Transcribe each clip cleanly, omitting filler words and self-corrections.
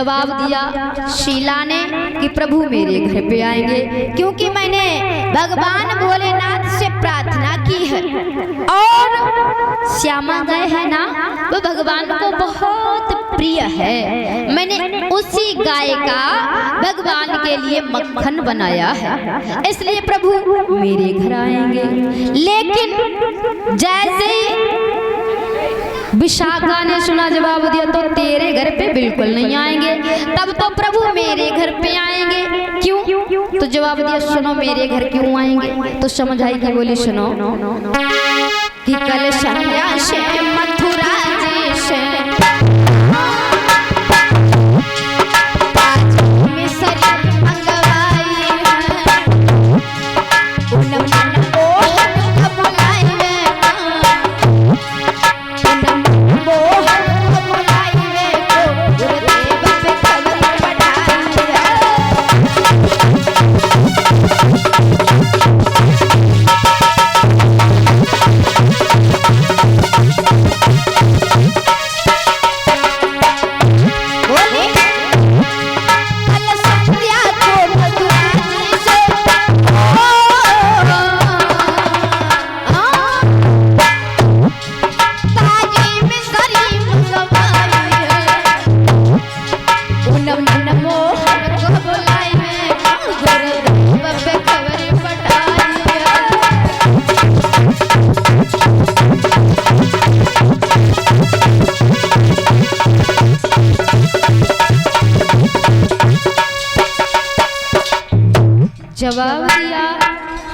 जवाब दिया शीला ने कि प्रभु मेरे घर पे आएंगे, क्योंकि मैंने भगवान भोलेनाथ से प्रार्थना की है और श्यामा गाय है ना, वो भगवान को बहुत प्रिय है। मैंने उसी गाय का भगवान के लिए मक्खन बनाया है, इसलिए प्रभु मेरे घर आएंगे। लेकिन जैसे ही विशाखा ने सुना जवाब दिया तो तेरे घर पे बिल्कुल नहीं आएंगे, तब तो प्रभु मेरे घर पे आएंगे। क्यों? तो जवाब दिया सुनो मेरे घर क्यों आएंगे? तो समझ आई कि बोली सुनो कि कल संध्या से मथुरा जी से जवाब दिया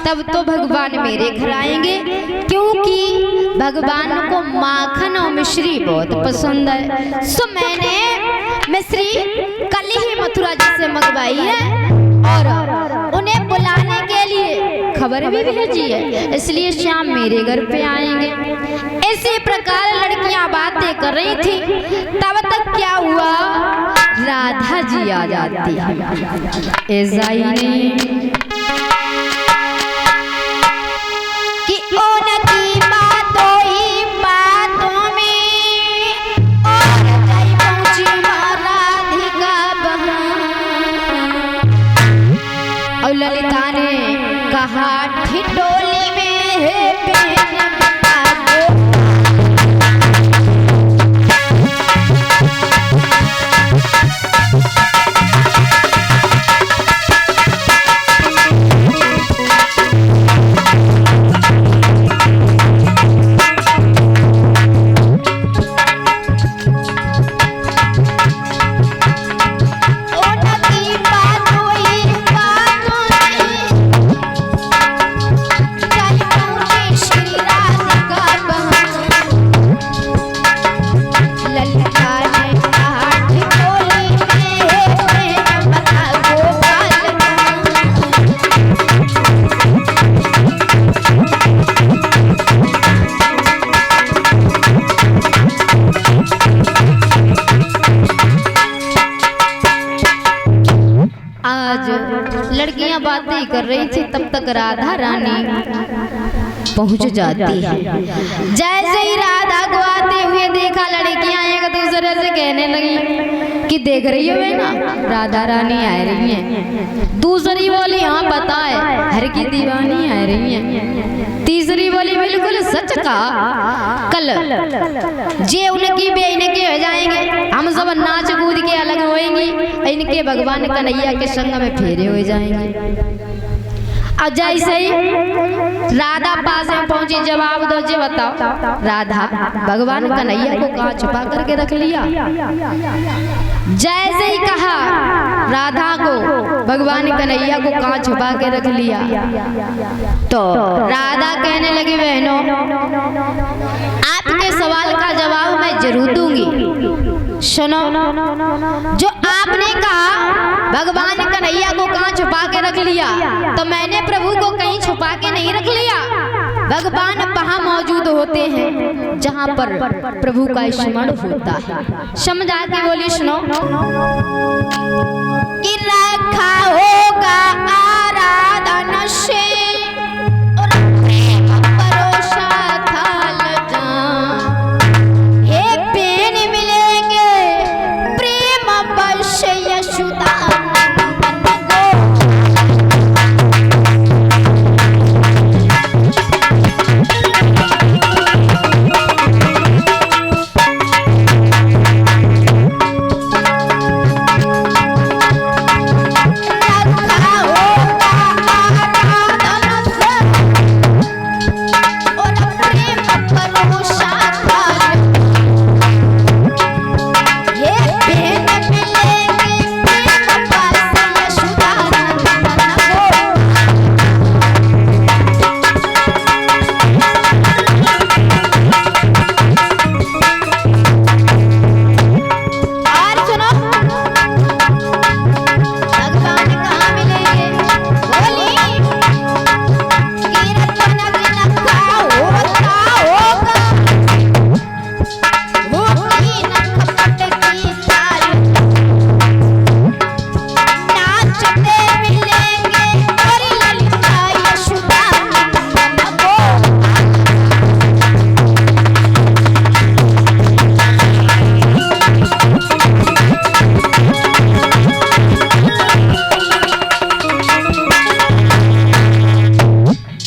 तब तो भगवान मेरे घर आएंगे, क्योंकि भगवान को माखन और मिश्री बहुत पसंद है। सो मैंने मिश्री कल ही मथुरा जी से मंगवाई है और उन्हें बुलाने के लिए खबर भी भेजी है, इसलिए शाम मेरे घर पे आएंगे। इसी प्रकार लड़कियां बातें कर रही थी, तब तक क्या हुआ, राधा जी आ जाती है। ऐसाई ने कि उनकी बातों ही बातों में और गई पहुंची राधिका बहन। और ललिता ने कहा ठिठोली में है पहन लड़कियां बातें कर रही थी, तब तक राधा रानी पहुंच जाती है। जैसे ही राधा को आते हुए देखा, लड़कियां एक दूसरे से कहने लगी कि देख रही हो ना राधा रानी आ रही है। दूसरी बोली हाँ पता है, हर की दीवानी आ रही है। तीसरी बोली बिल्कुल सच का, कल जे उनकी बे इनके हो जाएंगे, हम सब नाच कूद के अलग होएंगे, इनके भगवान कन्हैया के संग में फेरे हो जाएंगे। अब जैसे ही राधा पास में पहुंची, जवाब दो जी बताओ, राधा भगवान कन्हैया को कहाँ छुपा करके रख लिया? जैसे ही कहा राधा को भगवान कन्हैया को कहाँ छुपा के रख लिया, तो राधा कहने लगी बहनों आपके सवाल का जवाब मैं जरूर दूंगी। सुनो, जो आपने कहा भगवान कन्हैया को कहाँ छुपा के रख लिया, तो मैंने प्रभु को कहीं छुपा के नहीं रख लिया। भगवान वहां मौजूद होते हैं जहां पर प्रभु का स्मरण होता है। समझा के बोली सुनो कि रखा होगा आराधन से और प्रेम भरोसा थाल जान, हे पेन मिलेंगे प्रेम बस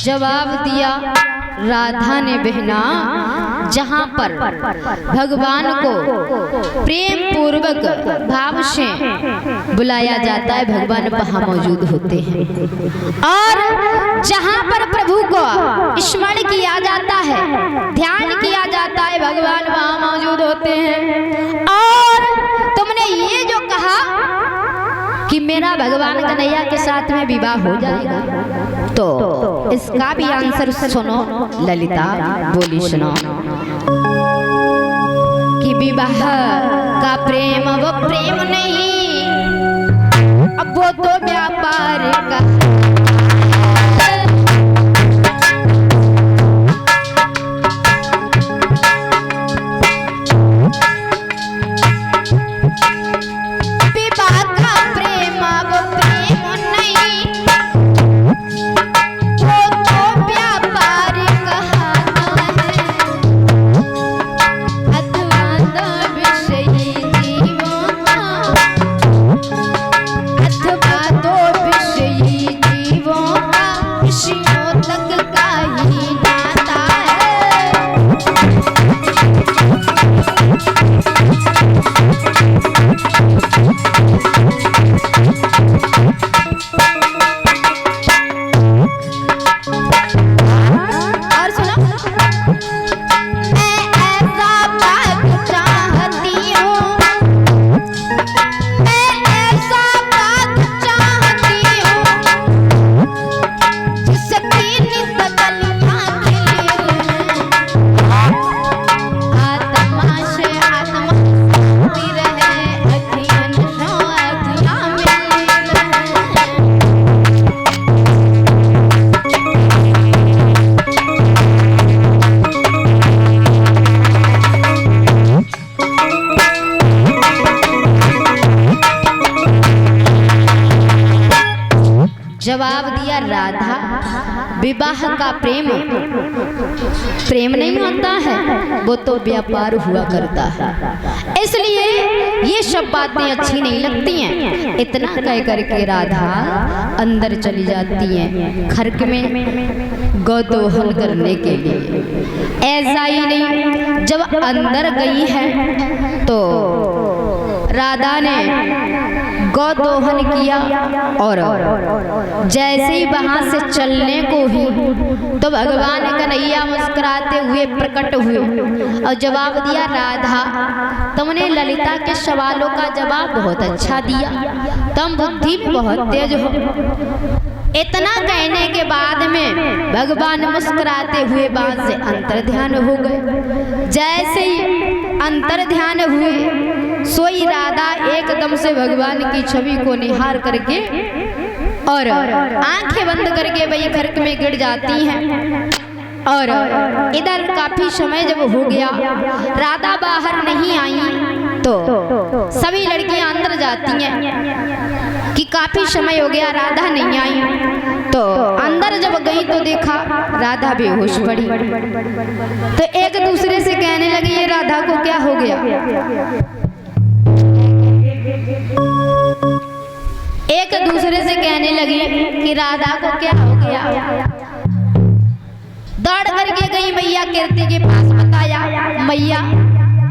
जवाब दिया राधा ने, बहना जहाँ पर भगवान को प्रेम पूर्वक भाव से बुलाया जाता है भगवान वहाँ मौजूद होते हैं, और जहाँ पर प्रभु को स्मरण किया जाता है, ध्यान किया जाता है, भगवान वहाँ मौजूद होते हैं। और तुमने ये जो कहा कि मेरा भगवान कन्हैया के साथ में विवाह हो जाएगा, तो इसका भी आंसर सुनो ललिता बोली, सुनो कि विवाह का प्रेम वो प्रेम नहीं, अब वो तो व्यापार का। जवाब दिया राधा, विवाह का प्रेम प्रेम नहीं होता है, वो तो व्यापार हुआ करता है, इसलिए ये सब बातें अच्छी नहीं लगती हैं। इतना कह करके राधा अंदर चली जाती है खर्क में गौदोहन करने के लिए। ऐसा ही नहीं, जब अंदर गई है तो राधा ने गौदोहन किया, और जैसे ही वहां से चलने को ही तो भगवान कन्हैया मुस्कुराते हुए प्रकट हुए और जवाब दिया, राधा तुमने ललिता के सवालों का जवाब बहुत अच्छा दिया, तुम बुद्धि भी बहुत तेज हो। इतना कहने के बाद में भगवान मुस्कुराते हुए वहां से अंतर ध्यान हो गए। जैसे ही अंतर ध्यान हुए सोई राधा एकदम से भगवान की छवि को निहार करके और आंखें बंद करके वही खर्क में गिर जाती हैं। और इधर काफी समय जब हो गया, राधा बाहर नहीं आई, तो सभी लड़कियां अंदर जाती हैं कि काफी समय हो गया राधा नहीं आई। तो अंदर जब गई तो देखा राधा बेहोश पड़ी। तो एक दूसरे से कहने लगी, ये राधा को क्या हो गया? एक दूसरे से कहने लगी कि राधा को क्या हो गया। दौड़ करके गई मैया कीर्ति के पास, बताया, मैया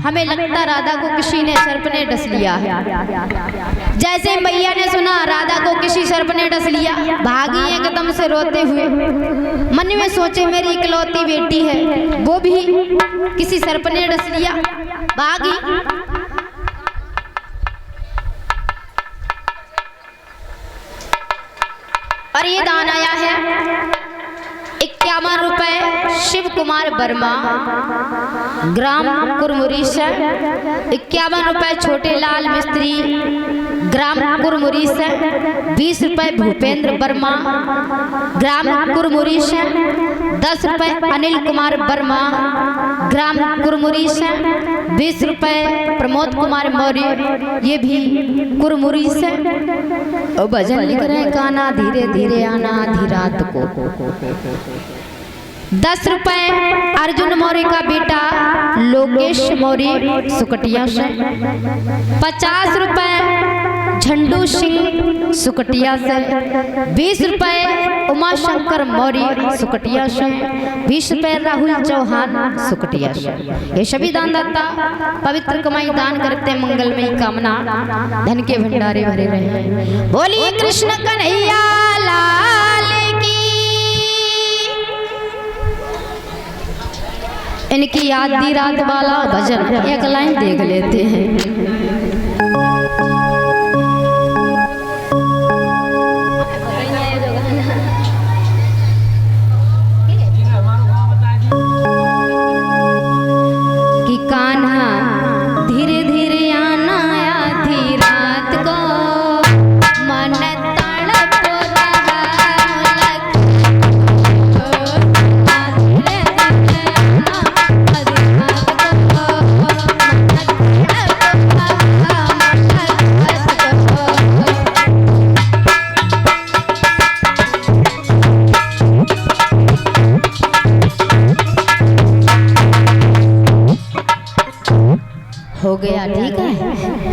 हमें लगता राधा को किसी ने सर्प ने डस लिया है। जैसे मैया ने सुना राधा को किसी सर्प ने डस लिया, भागी एकदम से रोते हुए। मन में सोचे मेरी इकलौती बेटी है, वो भी किसी सर्प ने डस लिया, भागी। और ये दान आया है 51 रुपए शिव कुमार वर्मा, ग्राम कुरमुरी से। 51 रुपए छोटे लाल मिस्त्री, ग्राम कुरमुरी से। 20 रुपए भूपेंद्र वर्मा, ग्राम कुरमुरी से। 10 रुपए अनिल कुमार वर्मा, ग्राम कुरमुरी से। 20 रुपए प्रमोद कुमार मौर्य, ये भी कुरमुरी से। और भजन लिख रहे, गाना धीरे धीरे आना आधी रात को। 10 रुपए अर्जुन मौर्य का बेटा लोकेश मौर्य सुकटिया से। 50 रुपए झंडू सिंह सुकटिया से, 20 रुपए उमा शंकर मौर्य सुकटिया से, 20 रुपए राहुल चौहान सुकटिया से। ये सभी दानदाता पवित्र कमाई दान करते, मंगलमयी कामना धन के भंडारे भरे रहे। बोलिए कृष्ण कन्हैया लाल की। इनकी आधी रात वाला भजन एक लाइन देख लेते हैं। कि कान्हा धीरे धीरे आना आधी रात को, मन तड़प रहा हो गया, ठीक है।